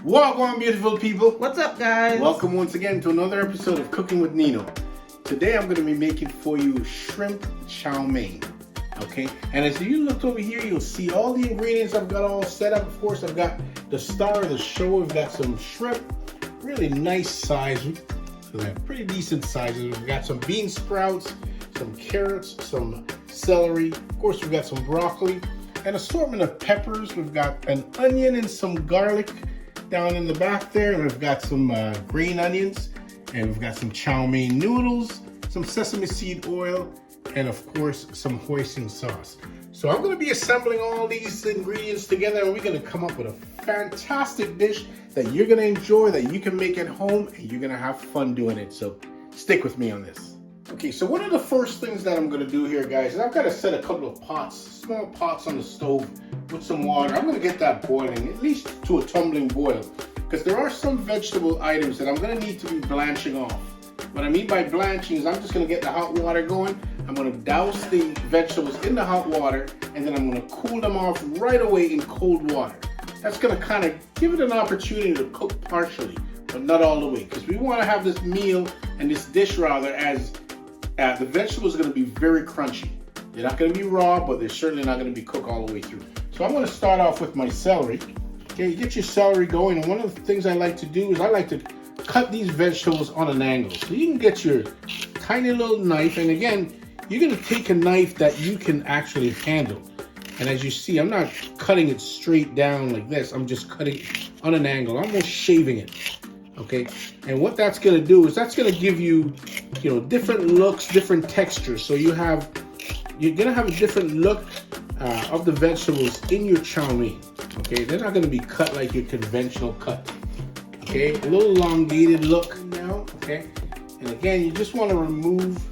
Welcome, beautiful people. What's up, guys? Welcome once again to another episode of Cooking with Nino. Today I'm going to be making for you shrimp chow mein. Okay, and as you look over here, you'll see all the ingredients I've got all set up. Of course, I've got the star of the show. We've got some shrimp, really nice size. So they're pretty decent sizes. We've got some bean sprouts, some carrots, some celery. Of course, we've got some broccoli, an assortment of peppers. We've got an onion and some garlic down in the back there, and we've got some green onions, and we've got some chow mein noodles, some sesame seed oil, and of course some hoisin sauce. So I'm going to be assembling all these ingredients together, and we're going to come up with a fantastic dish that you're going to enjoy, that you can make at home, and you're going to have fun doing it. So stick with me on this. Okay, so one of the first things that I'm going to do here, guys, is I've got to set a couple of pots, small pots on the stove with some water. I'm going to get that boiling, at least to a tumbling boil, because there are some vegetable items that I'm going to need to be blanching off. What I mean by blanching is I'm just going to get the hot water going. I'm going to douse the vegetables in the hot water, and then I'm going to cool them off right away in cold water. That's going to kind of give it an opportunity to cook partially, but not all the way, because we want to have this meal and this dish rather as the vegetables are going to be very crunchy. They're not going to be raw, but they're certainly not going to be cooked all the way through. So I'm going to start off with my celery. Okay, you get your celery going, and one of the things I like to do is I like to cut these vegetables on an angle. So you can get your tiny little knife, and again, you're going to take a knife that you can actually handle. And as you see, I'm not cutting it straight down like this. I'm just cutting on an angle, almost shaving it. Okay, and what that's going to do is that's going to give you, different looks, different textures. So you're going to have a different look of the vegetables in your chow mein. Okay, they're not going to be cut like your conventional cut. Okay, a little elongated look now. Okay, and again, you just want to remove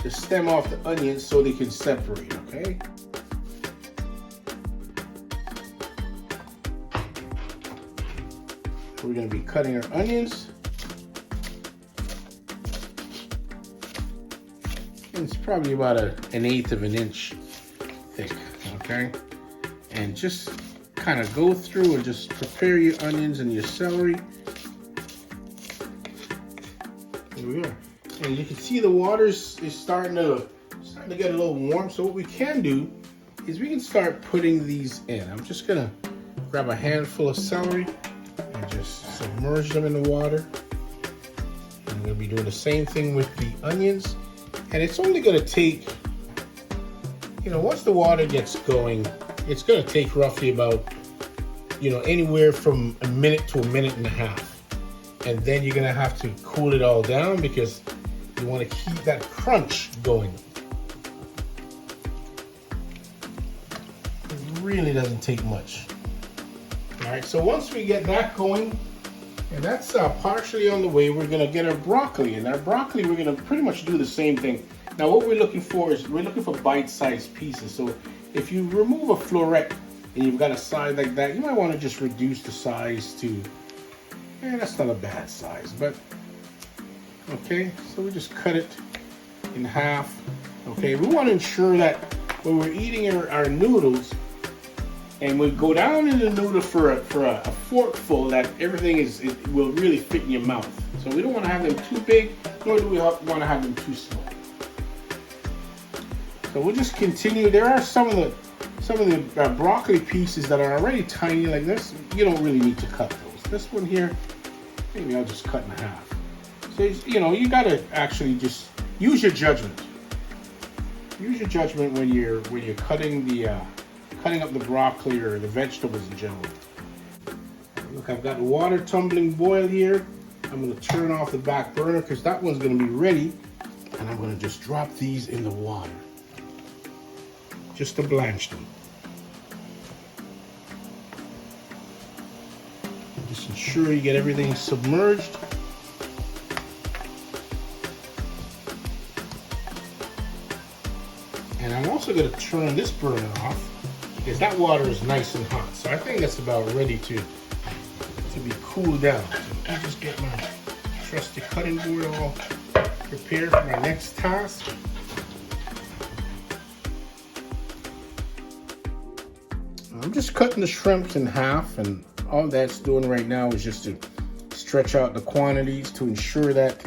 the stem off the onions so they can separate. Okay. We're going to be cutting our onions. And it's probably about an eighth of an inch thick, okay? And just kind of go through and just prepare your onions and your celery. Here we are. And you can see the water is starting to get a little warm. So what we can do is we can start putting these in. I'm just going to grab a handful of celery and just submerge them in the water. And I'm going to be doing the same thing with the onions. And it's only going to take, once the water gets going, it's going to take roughly about, anywhere from a minute to a minute and a half. And then you're going to have to cool it all down because you want to keep that crunch going. It really doesn't take much. All right, so once we get that going, and that's partially on the way, we're going to get our broccoli. And our broccoli, we're going to pretty much do the same thing. Now, what we're looking for is we're looking for bite-sized pieces. So if you remove a floret and you've got a size like that, you might want to just reduce the size to, that's not a bad size, but okay. So we just cut it in half. Okay, we want to ensure that when we're eating our noodles, and we go down in the noodle for a forkful, that everything will really fit in your mouth. So we don't want to have them too big, nor do we want to have them too small. So we'll just continue. There are some of the broccoli pieces that are already tiny like this. You don't really need to cut those. This one here, maybe I'll just cut in half. So you got to actually just use your judgment. Use your judgment when you're cutting up the broccoli or the vegetables in general. Look, I've got water tumbling boil here. I'm going to turn off the back burner because that one's going to be ready. And I'm going to just drop these in the water, just to blanch them. Just ensure you get everything submerged. And I'm also going to turn this burner off, because that water is nice and hot. So I think that's about ready to be cooled down. So I just get my trusty cutting board all prepared for my next task. I'm just cutting the shrimps in half, and all that's doing right now is just to stretch out the quantities to ensure that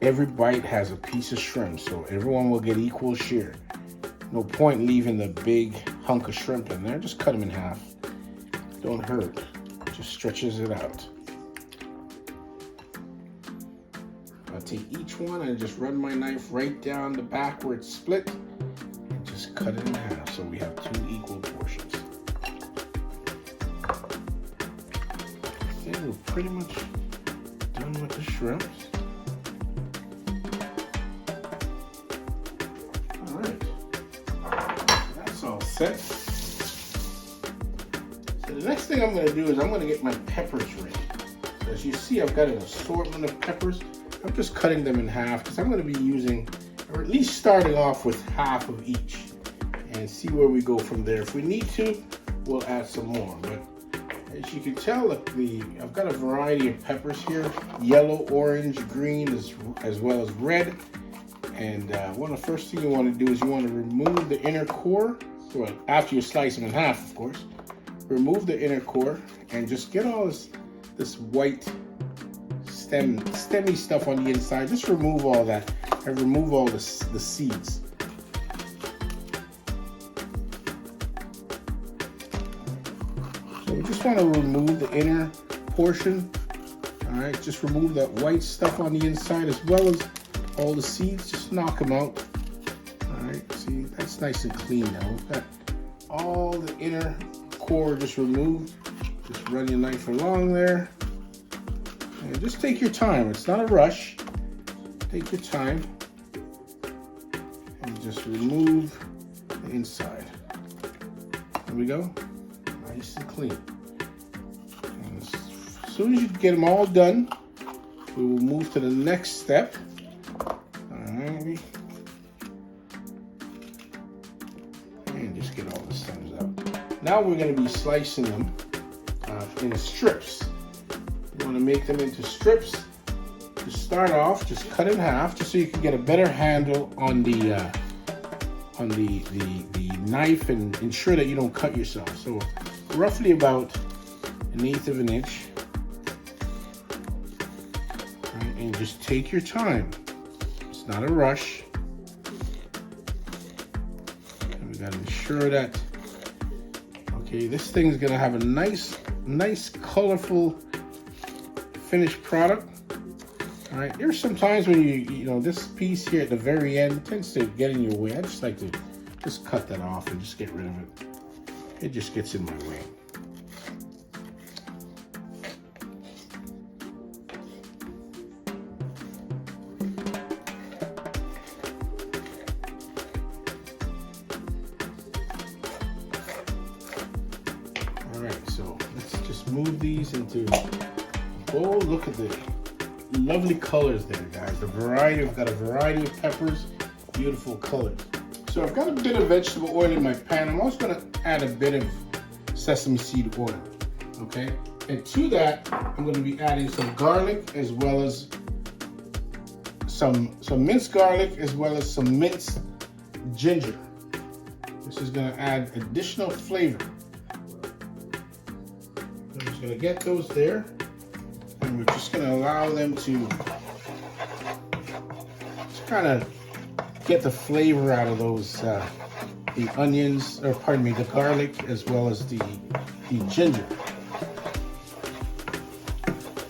every bite has a piece of shrimp, so everyone will get equal share. No point leaving the big hunk of shrimp in there. Just cut them in half. Don't hurt. Just stretches it out. I'll take each one and just run my knife right down the back where it's split and just cut it in half so we have 2 equal portions. Okay, we're pretty much done with the shrimps. All right, that's all set. So the next thing I'm going to do is I'm going to get my peppers ready. So as you see, I've got an assortment of peppers. I'm just cutting them in half because I'm going to be using, or at least starting off with half of each and see where we go from there. If we need to, we'll add some more. But as you can tell, I've got a variety of peppers here: yellow, orange, green, as well as red. And one of the first things you want to do is you want to remove the inner core. Well, after you slice them in half, of course. Remove the inner core and just get all this white stemmy stuff on the inside. Just remove all that and remove all the seeds. So we just want to remove the inner portion. All right, just remove that white stuff on the inside as well as all the seeds. Just knock them out. All right, see, that's nice and clean now. We've got all the inner core just removed. Just run your knife along there. And just take your time. It's not a rush. Take your time. And just remove the inside. There we go. Nice and clean. And as soon as you get them all done, we will move to the next step. Alright. And just get all the stems out. Now we're going to be slicing them in strips. You want to make them into strips. To start off, just cut in half, just so you can get a better handle on the knife and ensure that you don't cut yourself. So roughly about 1/8 of an inch. Right, and just take your time. It's not a rush. And we got to ensure that. Okay, this thing's gonna have a nice, colorful finished product. All right, there's some times when you know, this piece here at the very end tends to get in your way. I just like to just cut that off and just get rid of it. It just gets in my way. So let's just move these into a bowl. Look at the lovely colors there, guys. I've got a variety of peppers, beautiful colors. So I've got a bit of vegetable oil in my pan. I'm also going to add a bit of sesame seed oil, okay? And to that, I'm going to be adding some garlic as well as some minced garlic as well as some minced ginger. This is going to add additional flavor. I'm just going to get those there, and we're just going to allow them to just kind of get the flavor out of those, the onions, or pardon me, the garlic as well as the ginger.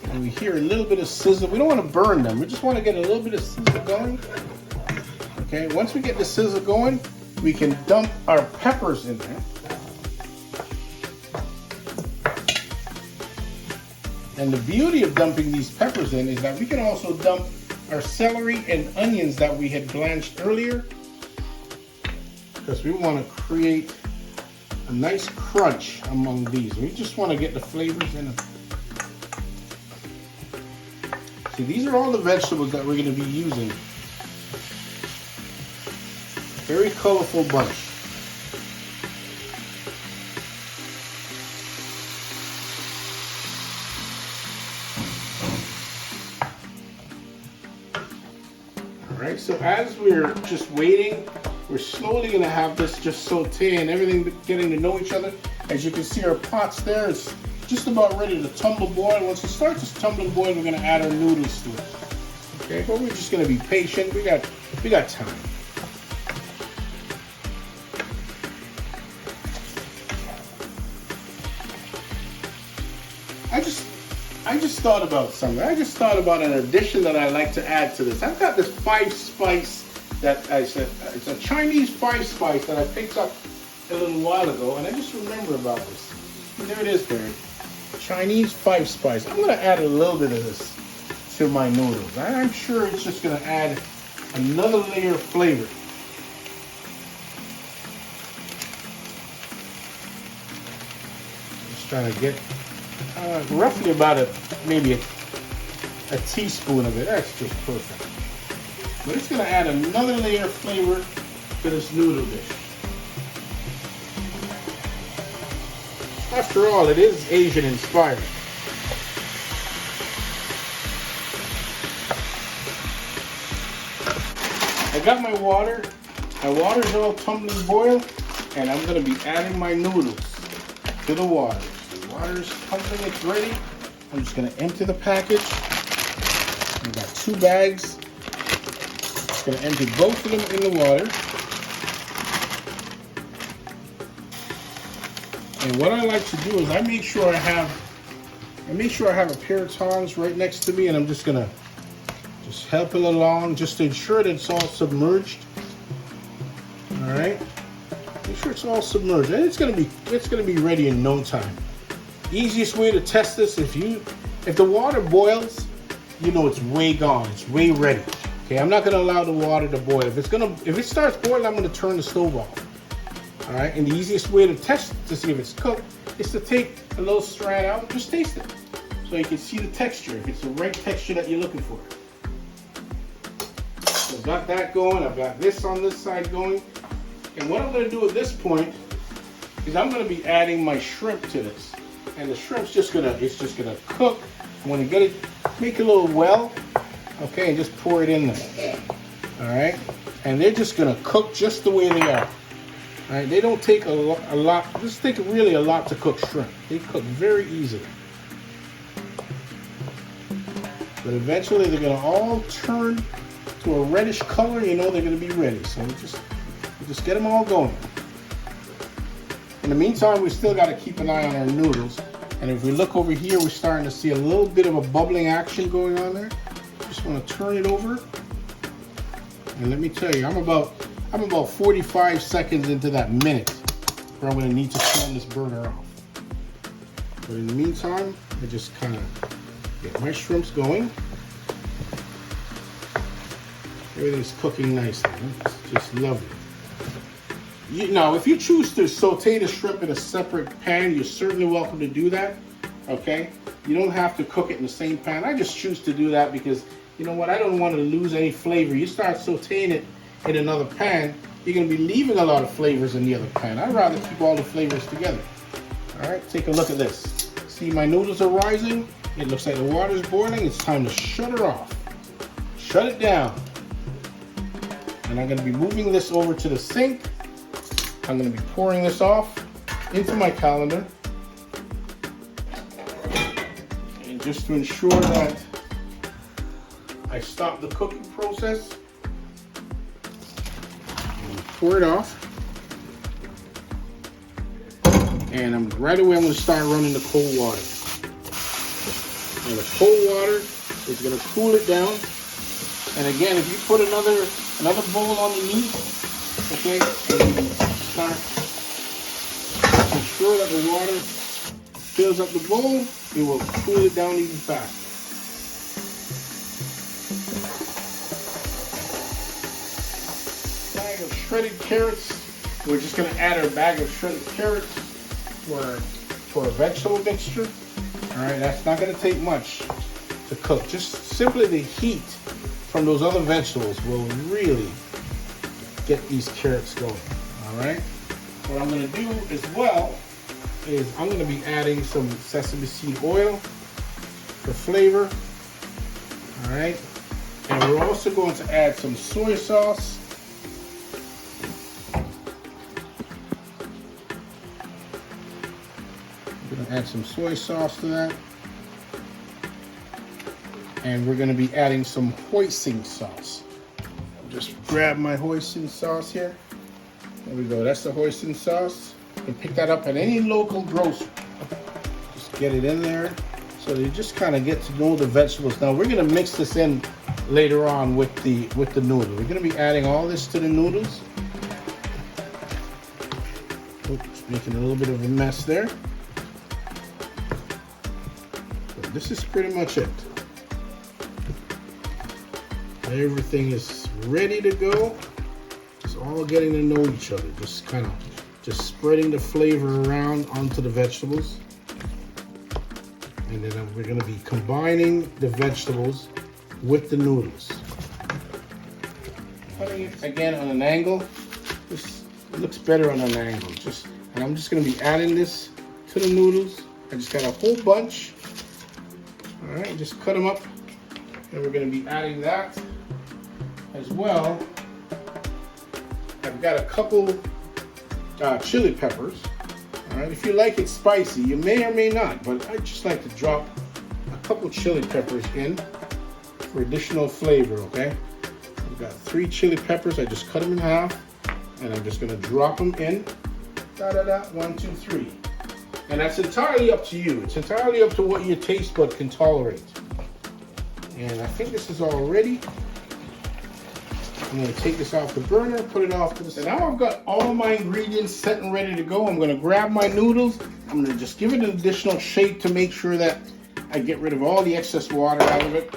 And we hear a little bit of sizzle. We don't want to burn them. We just want to get a little bit of sizzle going. Okay, once we get the sizzle going, we can dump our peppers in there. And the beauty of dumping these peppers in is that we can also dump our celery and onions that we had blanched earlier, because we want to create a nice crunch among these. We just want to get the flavors in them. See, these are all the vegetables that we're going to be using. Very colorful bunch. Alright, so as we're just waiting, we're slowly going to have this just saute and everything getting to know each other. As you can see, our pots there is just about ready to tumble boil. Once it starts to tumble boil, we're gonna add our noodles to it. Okay, but we're just gonna be patient. We got time. I just thought about something. I just thought about an addition that I like to add to this. I've got this 5-spice that I said, it's a Chinese 5-spice that I picked up a little while ago, and I just remember about this. And there it is, Barry. Chinese 5-spice. I'm gonna add a little bit of this to my noodles. I'm sure it's just gonna add another layer of flavor. Just trying to get roughly about maybe a teaspoon of it. That's just perfect. But it's going to add another layer of flavor to this noodle dish. After all, it is Asian inspired. I got my water. My water's all tumbling boil, and I'm going to be adding my noodles to the water. Water's tumbling, it's ready. I'm just gonna empty the package. I've got 2 bags. Just gonna empty both of them in the water. And what I like to do is I make sure I have a pair of tongs right next to me, and I'm just gonna help it along just to ensure that it's all submerged. All right, make sure it's all submerged, and it's gonna be ready in no time. Easiest way to test this, if the water boils, you know it's way gone, it's way ready. Okay, I'm not gonna allow the water to boil. If it starts boiling, I'm gonna turn the stove off. All right, and the easiest way to test to see if it's cooked is to take a little strand out and just taste it, so you can see the texture, if it's the right texture that you're looking for. So I've got that going. I've got this on this side going, and what I'm gonna do at this point is I'm gonna be adding my shrimp to this. And the shrimp's just gonna cook. I'm gonna get it, make a little well, okay, and just pour it in there. All right, and they're just gonna cook just the way they are. All right, they don't take a lot. Just take really a lot to cook shrimp. They cook very easily, but eventually they're gonna all turn to a reddish color. You know they're gonna be ready. So we just get them all going. In the meantime, we still got to keep an eye on our noodles. And if we look over here, we're starting to see a little bit of a bubbling action going on there. Just want to turn it over. And let me tell you, I'm about 45 seconds into that minute where I'm going to need to turn this burner off. But in the meantime, I just kind of get my shrimps going. Everything's cooking nicely. It's just lovely. Now, if you choose to saute the shrimp in a separate pan, you're certainly welcome to do that, okay? You don't have to cook it in the same pan. I just choose to do that because, you know what, I don't want to lose any flavor. You start sauteing it in another pan, you're going to be leaving a lot of flavors in the other pan. I'd rather keep all the flavors together. All right, take a look at this. See, my noodles are rising. It looks like the water's boiling. It's time to shut it off. Shut it down. And I'm going to be moving this over to the sink. I'm going to be pouring this off into my colander. And just to ensure that I stop the cooking process, I'm going to pour it off. And right away I'm going to start running the cold water. And the cold water is going to cool it down. And again, if you put another bowl underneath, okay, and you start to ensure that the water fills up the bowl, it will cool it down even faster. Bag of shredded carrots. We're just going to add our bag of shredded carrots to our vegetable mixture. All right, that's not going to take much to cook. Just simply the heat from those other vegetables will really get these carrots going. All right. What I'm going to do as well is I'm going to be adding some sesame seed oil for flavor. All right. And we're also going to add some soy sauce. I'm going gonna add some soy sauce to that. And we're gonna be adding some hoisin sauce. Just grab my hoisin sauce here. There we go, that's the hoisin sauce. You can pick that up at any local grocery. Just get it in there. So you just kind of get to know the vegetables. Now we're gonna mix this in later on with the noodle. We're gonna be adding all this to the noodles. Oops, making a little bit of a mess there. But this is pretty much it. Everything is ready to go. It's all getting to know each other. Just kind of spreading the flavor around onto the vegetables. And then we're going to be combining the vegetables with the noodles. Putting it again on an angle. This looks better on an angle. And I'm just going to be adding this to the noodles. I just got a whole bunch. All right, just cut them up. And we're going to be adding that as well. I've got a couple chili peppers. All right, if you like it spicy, you may or may not, but I just like to drop a couple chili peppers in for additional flavor, okay? I've got 3 chili peppers. I just cut them in half, and I'm just gonna drop them in. 1, 2, 3. And that's entirely up to you. It's entirely up to what your taste bud can tolerate. And I think this is all ready. I'm going to take this off the burner, put it off to the side. Now I've got all my ingredients set and ready to go. I'm going to grab my noodles. I'm going to just give it an additional shake to make sure that I get rid of all the excess water out of it.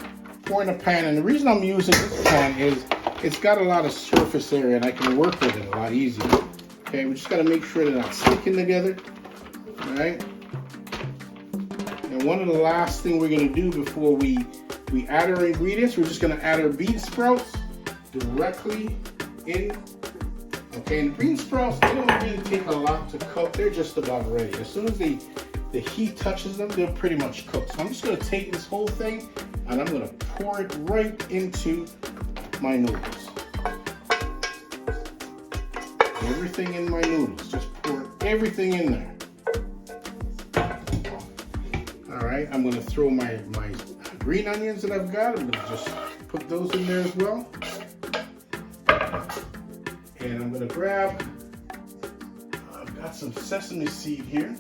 Pour in a pan, and the reason I'm using this pan is it's got a lot of surface area and I can work with it a lot easier. Okay, we just got to make sure they're not sticking together. All right. And one of the last things we're going to do before we add our ingredients, we're just going to add our bean sprouts directly in. Okay, and bean sprouts, they don't really take a lot to cook. They're just about ready. As soon as the heat touches them, they're pretty much cooked. So I'm just going to take this whole thing and I'm going to pour it right into my noodles. Everything in my noodles. Just pour everything in there. All right, I'm going to throw my green onions that I've got. I'm going to just put those in there as well. And I'm going to grab, I've got some sesame seed here.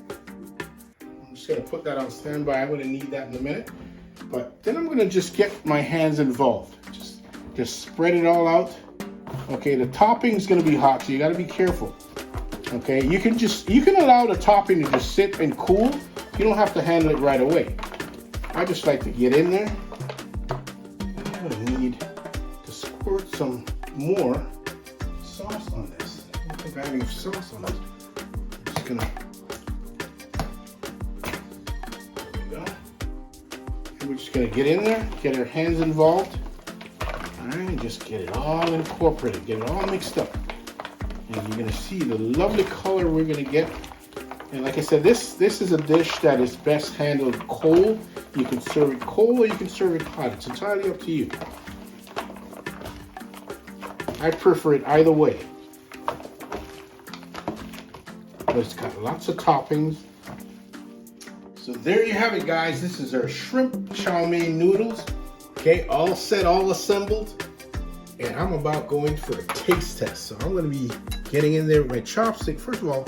I'm just going to put that on standby. I'm going to need that in a minute. But then I'm going to just get my hands involved. Just spread it all out. Okay, the topping is going to be hot, so you got to be careful. Okay, you can allow the topping to just sit and cool. You don't have to handle it right away. I just like to get in there. I'm going to need to squirt some more sauce on this. I don't think I have any sauce on this. I'm just gonna, there we go. And we're just gonna get in there, get our hands involved. All right, just get it all incorporated, get it all mixed up. And you're gonna see the lovely color we're gonna get. And like I said, this is a dish that is best handled cold. You can serve it cold or you can serve it hot. It's entirely up to you. I prefer it either way. But it's got lots of toppings. So there you have it, guys. This is our shrimp chow mein noodles. Okay, all set, all assembled. And I'm about going for a taste test. So I'm going to be getting in there with my chopstick. First of all,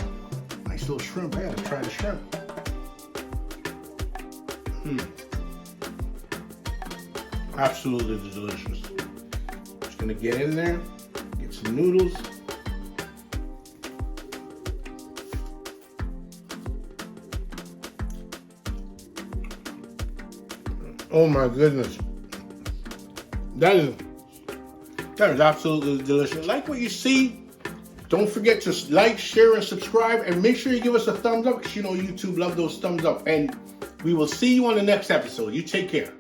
nice little shrimp. I gotta try the shrimp. Absolutely delicious. Just gonna get in there. Some noodles. Oh my goodness. That is absolutely delicious. Like what you see, don't forget to like, share, and subscribe, and make sure you give us a thumbs up because you know YouTube loves those thumbs up. And we will see you on the next episode. You take care.